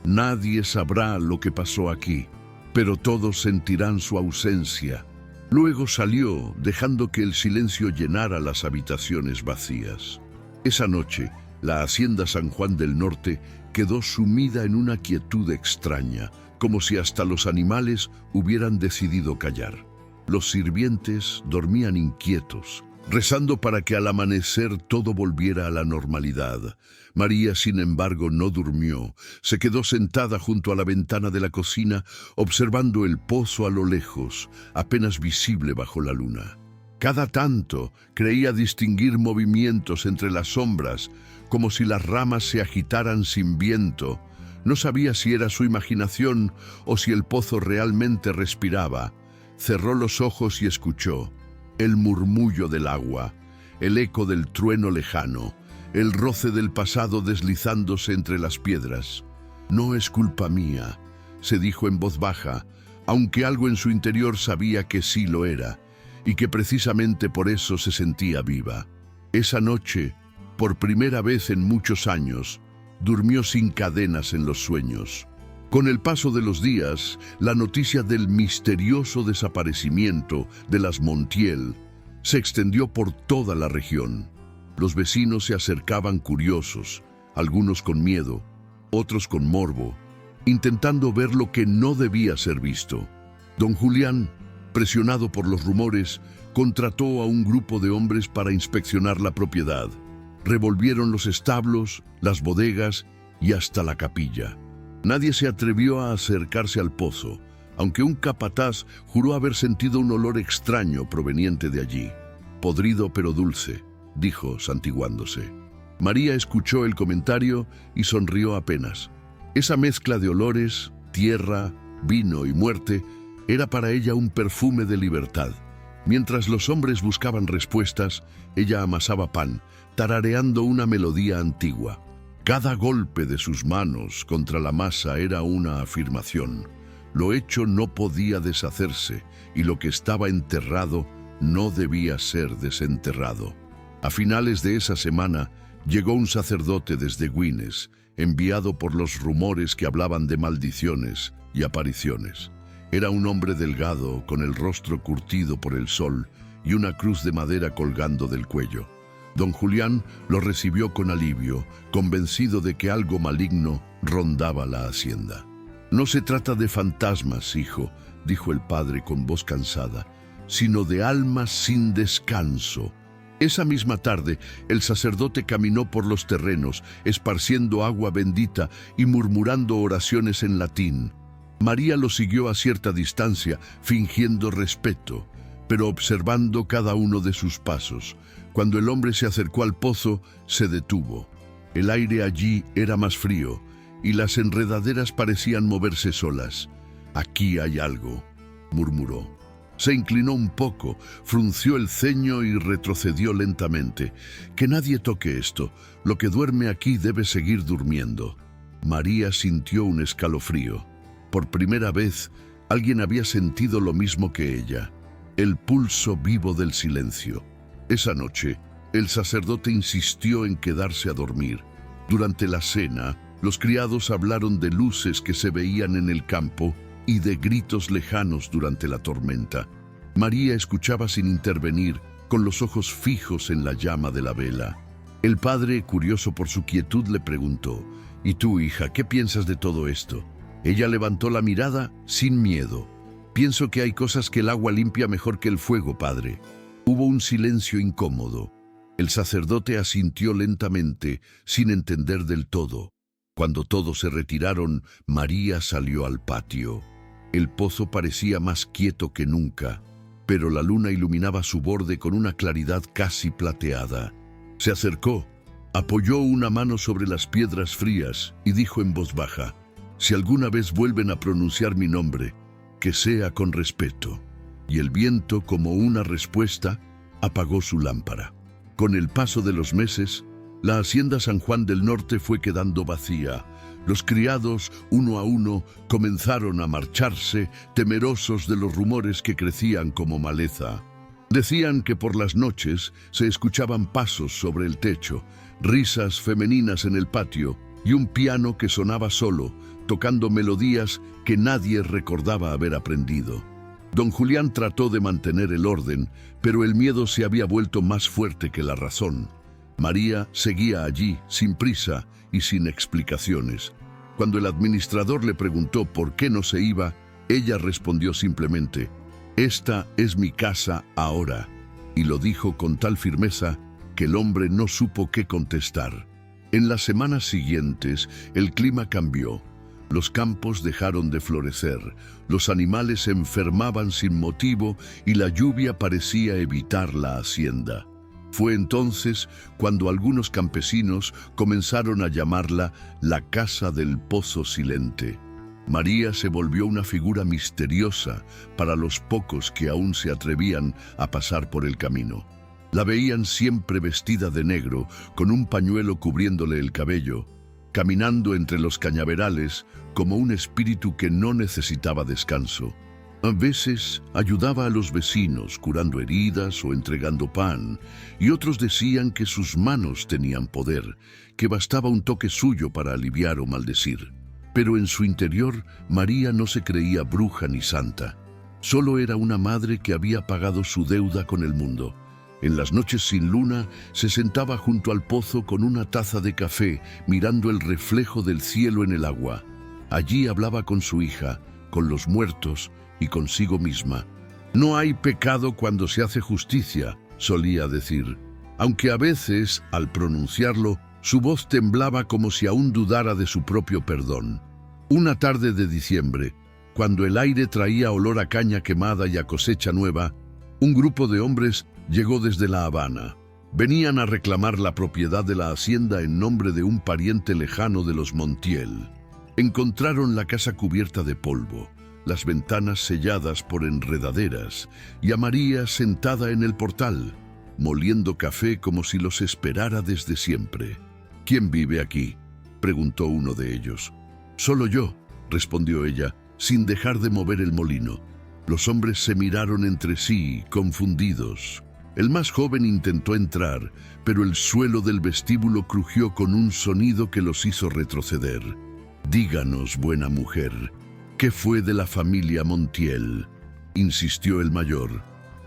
«Nadie sabrá lo que pasó aquí, pero todos sentirán su ausencia». Luego salió, dejando que el silencio llenara las habitaciones vacías. Esa noche, la hacienda San Juan del Norte quedó sumida en una quietud extraña, como si hasta los animales hubieran decidido callar. Los sirvientes dormían inquietos, rezando para que al amanecer todo volviera a la normalidad. María, sin embargo, no durmió. Se quedó sentada junto a la ventana de la cocina, observando el pozo a lo lejos, apenas visible bajo la luna. Cada tanto creía distinguir movimientos entre las sombras, como si las ramas se agitaran sin viento. No sabía si era su imaginación o si el pozo realmente respiraba. Cerró los ojos y escuchó el murmullo del agua, el eco del trueno lejano, el roce del pasado deslizándose entre las piedras. «No es culpa mía», se dijo en voz baja, aunque algo en su interior sabía que sí lo era, y que precisamente por eso se sentía viva. Esa noche, por primera vez en muchos años, durmió sin cadenas en los sueños. Con el paso de los días, la noticia del misterioso desaparecimiento de las Montiel se extendió por toda la región. Los vecinos se acercaban curiosos, algunos con miedo, otros con morbo, intentando ver lo que no debía ser visto. Don Julián, presionado por los rumores, contrató a un grupo de hombres para inspeccionar la propiedad. Revolvieron los establos, las bodegas y hasta la capilla. Nadie se atrevió a acercarse al pozo, aunque un capataz juró haber sentido un olor extraño proveniente de allí. «Podrido pero dulce», dijo, santiguándose. María escuchó el comentario y sonrió apenas. Esa mezcla de olores, tierra, vino y muerte, era para ella un perfume de libertad. Mientras los hombres buscaban respuestas, ella amasaba pan, tarareando una melodía antigua. Cada golpe de sus manos contra la masa era una afirmación. Lo hecho no podía deshacerse y lo que estaba enterrado no debía ser desenterrado. A finales de esa semana llegó un sacerdote desde Güines, enviado por los rumores que hablaban de maldiciones y apariciones. Era un hombre delgado, con el rostro curtido por el sol y una cruz de madera colgando del cuello. Don Julián lo recibió con alivio, convencido de que algo maligno rondaba la hacienda. «No se trata de fantasmas, hijo», dijo el padre con voz cansada, «sino de almas sin descanso». Esa misma tarde, el sacerdote caminó por los terrenos, esparciendo agua bendita y murmurando oraciones en latín. María lo siguió a cierta distancia, fingiendo respeto, pero observando cada uno de sus pasos. Cuando el hombre se acercó al pozo, se detuvo. El aire allí era más frío, y las enredaderas parecían moverse solas. «Aquí hay algo», murmuró. Se inclinó un poco, frunció el ceño y retrocedió lentamente. «Que nadie toque esto. Lo que duerme aquí debe seguir durmiendo». María sintió un escalofrío. Por primera vez, alguien había sentido lo mismo que ella. El pulso vivo del silencio. Esa noche, el sacerdote insistió en quedarse a dormir. Durante la cena, los criados hablaron de luces que se veían en el campo y de gritos lejanos durante la tormenta. María escuchaba sin intervenir, con los ojos fijos en la llama de la vela. El padre, curioso por su quietud, le preguntó: «¿Y tú, hija, qué piensas de todo esto?». Ella levantó la mirada sin miedo. «Pienso que hay cosas que el agua limpia mejor que el fuego, padre». Hubo un silencio incómodo. El sacerdote asintió lentamente, sin entender del todo. Cuando todos se retiraron, María salió al patio. El pozo parecía más quieto que nunca, pero la luna iluminaba su borde con una claridad casi plateada. Se acercó, apoyó una mano sobre las piedras frías y dijo en voz baja: «Si alguna vez vuelven a pronunciar mi nombre, que sea con respeto». Y el viento, como una respuesta, apagó su lámpara. Con el paso de los meses, la hacienda San Juan del Norte fue quedando vacía. Los criados, uno a uno, comenzaron a marcharse, temerosos de los rumores que crecían como maleza. Decían que por las noches se escuchaban pasos sobre el techo, risas femeninas en el patio y un piano que sonaba solo, tocando melodías que nadie recordaba haber aprendido. Don Julián trató de mantener el orden, pero el miedo se había vuelto más fuerte que la razón. María seguía allí, sin prisa y sin explicaciones. Cuando el administrador le preguntó por qué no se iba, ella respondió simplemente: «Esta es mi casa ahora», y lo dijo con tal firmeza que el hombre no supo qué contestar. En las semanas siguientes, el clima cambió. Los campos dejaron de florecer, los animales se enfermaban sin motivo y la lluvia parecía evitar la hacienda. Fue entonces cuando algunos campesinos comenzaron a llamarla la Casa del Pozo Silente. María se volvió una figura misteriosa para los pocos que aún se atrevían a pasar por el camino. La veían siempre vestida de negro, con un pañuelo cubriéndole el cabello, caminando entre los cañaverales como un espíritu que no necesitaba descanso. A veces ayudaba a los vecinos curando heridas o entregando pan, y otros decían que sus manos tenían poder, que bastaba un toque suyo para aliviar o maldecir. Pero en su interior, María no se creía bruja ni santa. Solo era una madre que había pagado su deuda con el mundo. En las noches sin luna, se sentaba junto al pozo con una taza de café, mirando el reflejo del cielo en el agua. Allí hablaba con su hija, con los muertos y consigo misma. «No hay pecado cuando se hace justicia», solía decir, aunque a veces, al pronunciarlo, su voz temblaba como si aún dudara de su propio perdón. Una tarde de diciembre, cuando el aire traía olor a caña quemada y a cosecha nueva, un grupo de hombres llegó desde La Habana. Venían a reclamar la propiedad de la hacienda en nombre de un pariente lejano de los Montiel. Encontraron la casa cubierta de polvo, las ventanas selladas por enredaderas y a María sentada en el portal, moliendo café como si los esperara desde siempre. «¿Quién vive aquí?», preguntó uno de ellos. «Solo yo», respondió ella, sin dejar de mover el molino. Los hombres se miraron entre sí, confundidos. El más joven intentó entrar, pero el suelo del vestíbulo crujió con un sonido que los hizo retroceder. «Díganos, buena mujer, ¿qué fue de la familia Montiel?», insistió el mayor.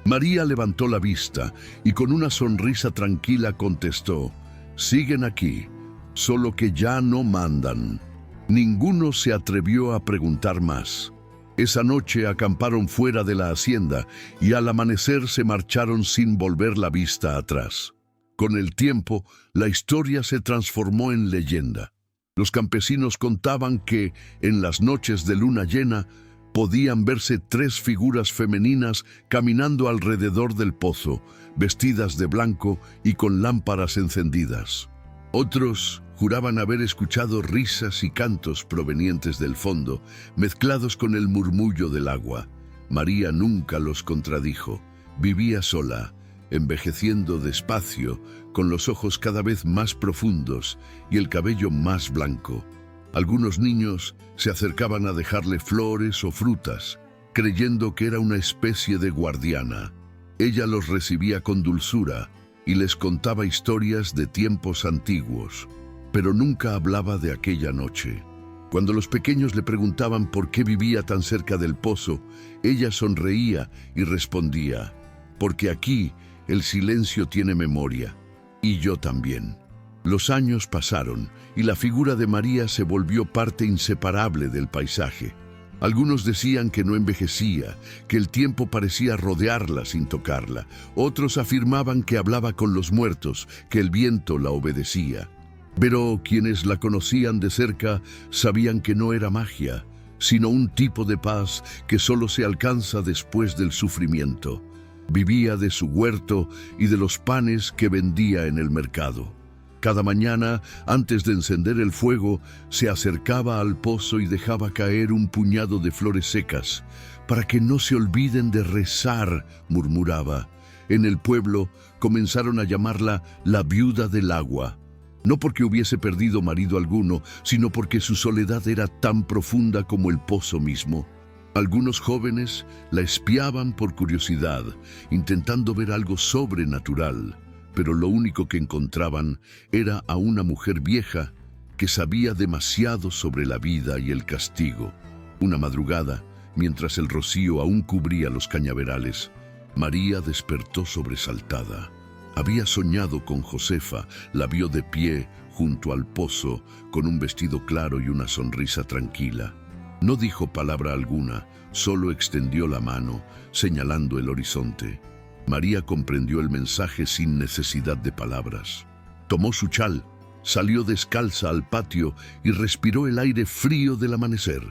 María levantó la vista y con una sonrisa tranquila contestó: «Siguen aquí, solo que ya no mandan». Ninguno se atrevió a preguntar más. Esa noche acamparon fuera de la hacienda y al amanecer se marcharon sin volver la vista atrás. Con el tiempo, la historia se transformó en leyenda. Los campesinos contaban que, en las noches de luna llena, podían verse 3 figuras femeninas caminando alrededor del pozo, vestidas de blanco y con lámparas encendidas. Otros juraban haber escuchado risas y cantos provenientes del fondo, mezclados con el murmullo del agua. María nunca los contradijo. Vivía sola, envejeciendo despacio, con los ojos cada vez más profundos y el cabello más blanco. Algunos niños se acercaban a dejarle flores o frutas, creyendo que era una especie de guardiana. Ella los recibía con dulzura y les contaba historias de tiempos antiguos, pero nunca hablaba de aquella noche. Cuando los pequeños le preguntaban por qué vivía tan cerca del pozo, ella sonreía y respondía: «Porque aquí el silencio tiene memoria, y yo también». Los años pasaron y la figura de María se volvió parte inseparable del paisaje. Algunos decían que no envejecía, que el tiempo parecía rodearla sin tocarla. Otros afirmaban que hablaba con los muertos, que el viento la obedecía. Pero quienes la conocían de cerca sabían que no era magia, sino un tipo de paz que solo se alcanza después del sufrimiento. Vivía de su huerto y de los panes que vendía en el mercado. Cada mañana, antes de encender el fuego, se acercaba al pozo y dejaba caer un puñado de flores secas. «Para que no se olviden de rezar», murmuraba. En el pueblo comenzaron a llamarla la viuda del agua. No porque hubiese perdido marido alguno, sino porque su soledad era tan profunda como el pozo mismo. Algunos jóvenes la espiaban por curiosidad, intentando ver algo sobrenatural. Pero lo único que encontraban era a una mujer vieja que sabía demasiado sobre la vida y el castigo. Una madrugada, mientras el rocío aún cubría los cañaverales, María despertó sobresaltada. Había soñado con Josefa, la vio de pie junto al pozo, con un vestido claro y una sonrisa tranquila. No dijo palabra alguna, solo extendió la mano, señalando el horizonte. María comprendió el mensaje sin necesidad de palabras. Tomó su chal, salió descalza al patio y respiró el aire frío del amanecer.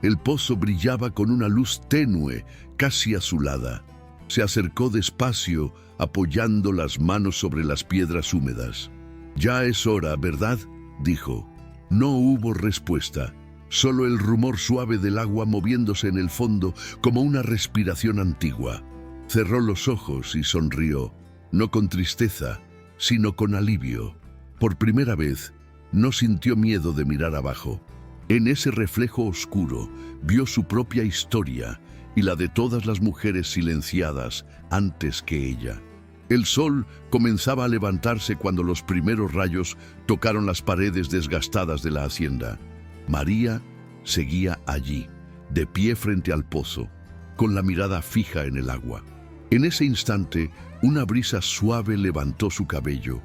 El pozo brillaba con una luz tenue, casi azulada. Se acercó despacio, apoyando las manos sobre las piedras húmedas. «Ya es hora, ¿verdad?», dijo. No hubo respuesta, solo el rumor suave del agua moviéndose en el fondo como una respiración antigua. Cerró los ojos y sonrió, no con tristeza, sino con alivio. Por primera vez, no sintió miedo de mirar abajo. En ese reflejo oscuro, vio su propia historia y la de todas las mujeres silenciadas antes que ella. El sol comenzaba a levantarse cuando los primeros rayos tocaron las paredes desgastadas de la hacienda. María seguía allí, de pie frente al pozo, con la mirada fija en el agua. En ese instante, una brisa suave levantó su cabello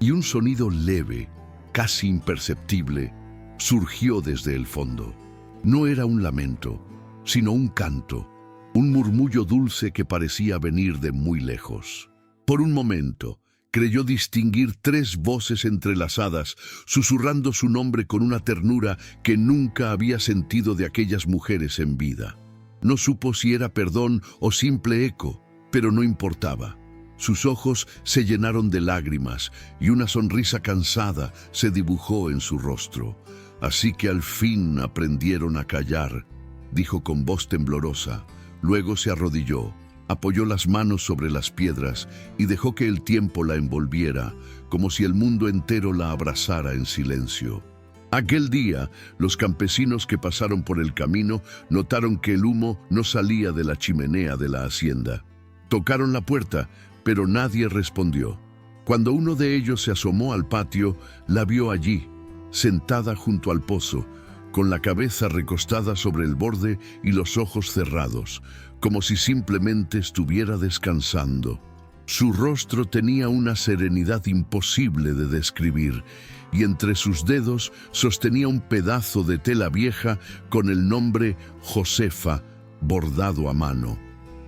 y un sonido leve, casi imperceptible, surgió desde el fondo. No era un lamento, sino un canto, un murmullo dulce que parecía venir de muy lejos. Por un momento, creyó distinguir 3 voces entrelazadas, susurrando su nombre con una ternura que nunca había sentido de aquellas mujeres en vida. No supo si era perdón o simple eco, pero no importaba. Sus ojos se llenaron de lágrimas y una sonrisa cansada se dibujó en su rostro. Así que al fin aprendieron a callar, dijo con voz temblorosa. Luego se arrodilló, apoyó las manos sobre las piedras y dejó que el tiempo la envolviera, como si el mundo entero la abrazara en silencio. Aquel día, los campesinos que pasaron por el camino notaron que el humo no salía de la chimenea de la hacienda. Tocaron la puerta, pero nadie respondió. Cuando uno de ellos se asomó al patio, la vio allí, sentada junto al pozo, con la cabeza recostada sobre el borde y los ojos cerrados, como si simplemente estuviera descansando. Su rostro tenía una serenidad imposible de describir, y entre sus dedos sostenía un pedazo de tela vieja con el nombre Josefa bordado a mano.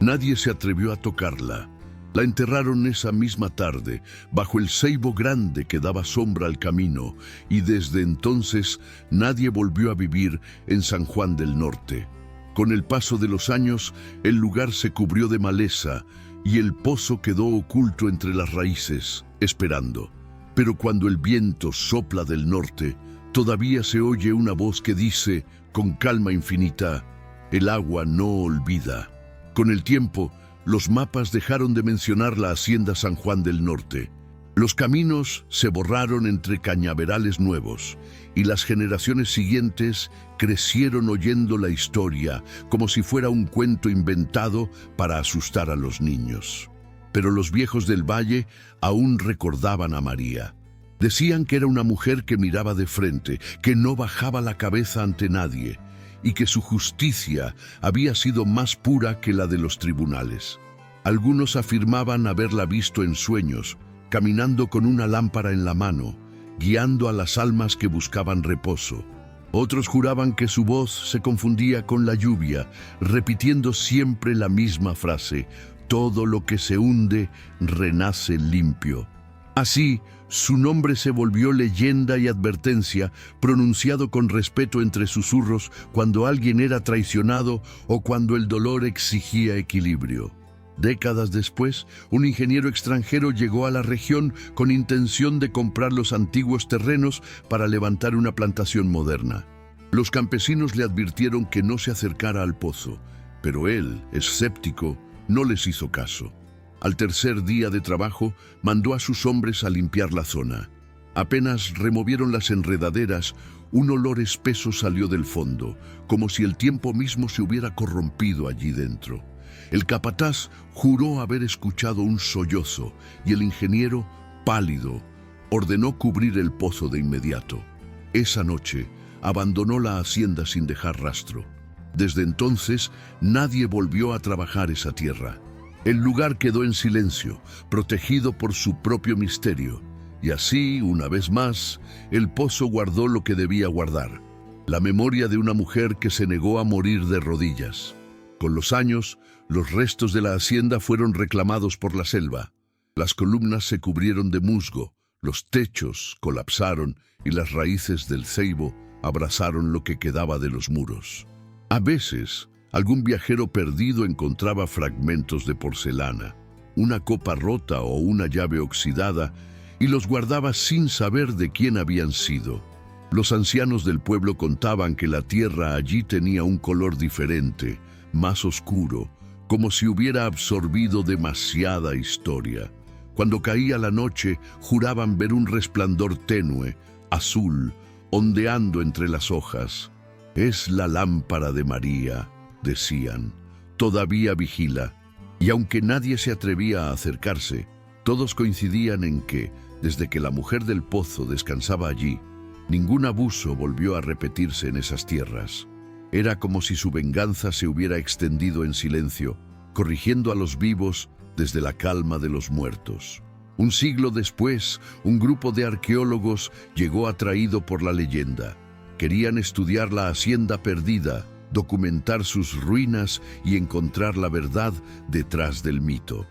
Nadie se atrevió a tocarla. La enterraron esa misma tarde, bajo el ceibo grande que daba sombra al camino, y desde entonces nadie volvió a vivir en San Juan del Norte. Con el paso de los años, el lugar se cubrió de maleza, y el pozo quedó oculto entre las raíces, esperando. Pero cuando el viento sopla del norte, todavía se oye una voz que dice, con calma infinita, el agua no olvida. Con el tiempo, los mapas dejaron de mencionar la hacienda San Juan del Norte. Los caminos se borraron entre cañaverales nuevos, y las generaciones siguientes crecieron oyendo la historia como si fuera un cuento inventado para asustar a los niños. Pero los viejos del valle aún recordaban a María. Decían que era una mujer que miraba de frente, que no bajaba la cabeza ante nadie, y que su justicia había sido más pura que la de los tribunales. Algunos afirmaban haberla visto en sueños, caminando con una lámpara en la mano, guiando a las almas que buscaban reposo. Otros juraban que su voz se confundía con la lluvia, repitiendo siempre la misma frase: todo lo que se hunde renace limpio. Así, su nombre se volvió leyenda y advertencia, pronunciado con respeto entre susurros cuando alguien era traicionado o cuando el dolor exigía equilibrio. Décadas después, un ingeniero extranjero llegó a la región con intención de comprar los antiguos terrenos para levantar una plantación moderna. Los campesinos le advirtieron que no se acercara al pozo, pero él, escéptico, no les hizo caso. Al tercer día de trabajo, mandó a sus hombres a limpiar la zona. Apenas removieron las enredaderas, un olor espeso salió del fondo, como si el tiempo mismo se hubiera corrompido allí dentro. El capataz juró haber escuchado un sollozo y el ingeniero, pálido, ordenó cubrir el pozo de inmediato. Esa noche, abandonó la hacienda sin dejar rastro. Desde entonces, nadie volvió a trabajar esa tierra. El lugar quedó en silencio, protegido por su propio misterio. Y así, una vez más, el pozo guardó lo que debía guardar: la memoria de una mujer que se negó a morir de rodillas. Con los años, los restos de la hacienda fueron reclamados por la selva. Las columnas se cubrieron de musgo, los techos colapsaron y las raíces del ceibo abrazaron lo que quedaba de los muros. A veces, algún viajero perdido encontraba fragmentos de porcelana, una copa rota o una llave oxidada, y los guardaba sin saber de quién habían sido. Los ancianos del pueblo contaban que la tierra allí tenía un color diferente, más oscuro, como si hubiera absorbido demasiada historia. Cuando caía la noche, juraban ver un resplandor tenue, azul, ondeando entre las hojas. «Es la lámpara de María», decían. «Todavía vigila». Y aunque nadie se atrevía a acercarse, todos coincidían en que, desde que la mujer del pozo descansaba allí, ningún abuso volvió a repetirse en esas tierras. Era como si su venganza se hubiera extendido en silencio, corrigiendo a los vivos desde la calma de los muertos. Un siglo después, un grupo de arqueólogos llegó atraído por la leyenda. Querían estudiar la hacienda perdida, documentar sus ruinas y encontrar la verdad detrás del mito.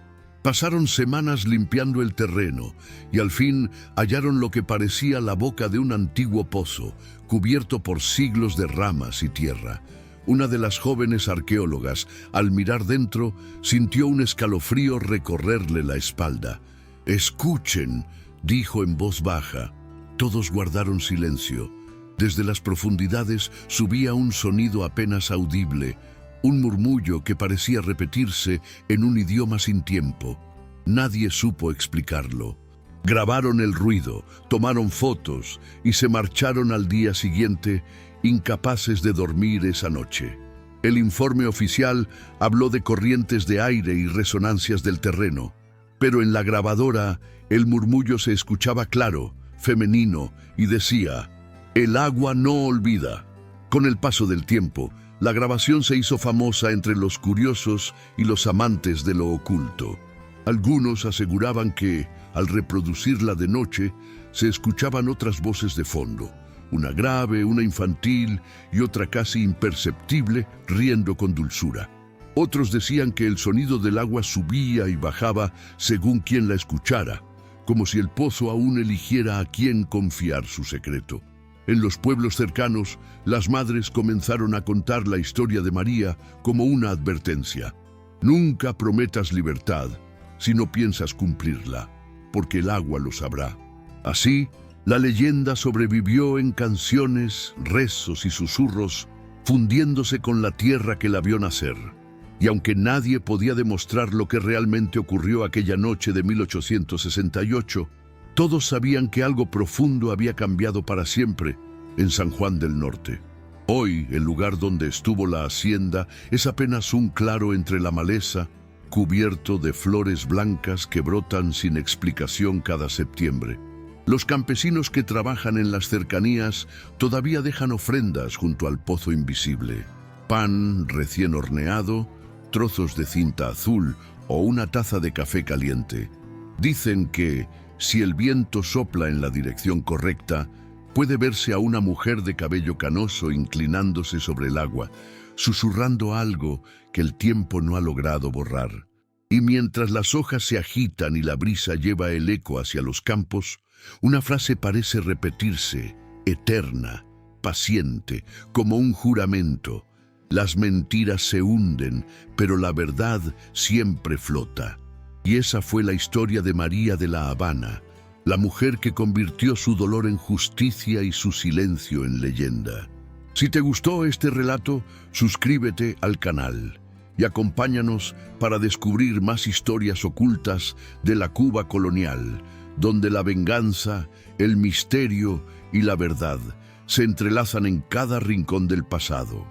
Pasaron semanas limpiando el terreno y al fin hallaron lo que parecía la boca de un antiguo pozo, cubierto por siglos de ramas y tierra. Una de las jóvenes arqueólogas, al mirar dentro, sintió un escalofrío recorrerle la espalda. «Escuchen», dijo en voz baja. Todos guardaron silencio. Desde las profundidades subía un sonido apenas audible, un murmullo que parecía repetirse en un idioma sin tiempo. Nadie supo explicarlo. Grabaron el ruido, tomaron fotos y se marcharon al día siguiente, incapaces de dormir esa noche. El informe oficial habló de corrientes de aire y resonancias del terreno, pero en la grabadora el murmullo se escuchaba claro, femenino, y decía: «El agua no olvida». Con el paso del tiempo, la grabación se hizo famosa entre los curiosos y los amantes de lo oculto. Algunos aseguraban que, al reproducirla de noche, se escuchaban otras voces de fondo, una grave, una infantil y otra casi imperceptible, riendo con dulzura. Otros decían que el sonido del agua subía y bajaba según quien la escuchara, como si el pozo aún eligiera a quién confiar su secreto. En los pueblos cercanos, las madres comenzaron a contar la historia de María como una advertencia. Nunca prometas libertad si no piensas cumplirla, porque el agua lo sabrá. Así, la leyenda sobrevivió en canciones, rezos y susurros, fundiéndose con la tierra que la vio nacer. Y aunque nadie podía demostrar lo que realmente ocurrió aquella noche de 1868, todos sabían que algo profundo había cambiado para siempre en San Juan del Norte. Hoy, el lugar donde estuvo la hacienda es apenas un claro entre la maleza, cubierto de flores blancas que brotan sin explicación cada septiembre. Los campesinos que trabajan en las cercanías todavía dejan ofrendas junto al pozo invisible: pan recién horneado, trozos de cinta azul o una taza de café caliente. Dicen que, si el viento sopla en la dirección correcta, puede verse a una mujer de cabello canoso inclinándose sobre el agua, susurrando algo que el tiempo no ha logrado borrar. Y mientras las hojas se agitan y la brisa lleva el eco hacia los campos, una frase parece repetirse, eterna, paciente, como un juramento. Las mentiras se hunden, pero la verdad siempre flota. Y esa fue la historia de María de la Habana, la mujer que convirtió su dolor en justicia y su silencio en leyenda. Si te gustó este relato, suscríbete al canal y acompáñanos para descubrir más historias ocultas de la Cuba colonial, donde la venganza, el misterio y la verdad se entrelazan en cada rincón del pasado.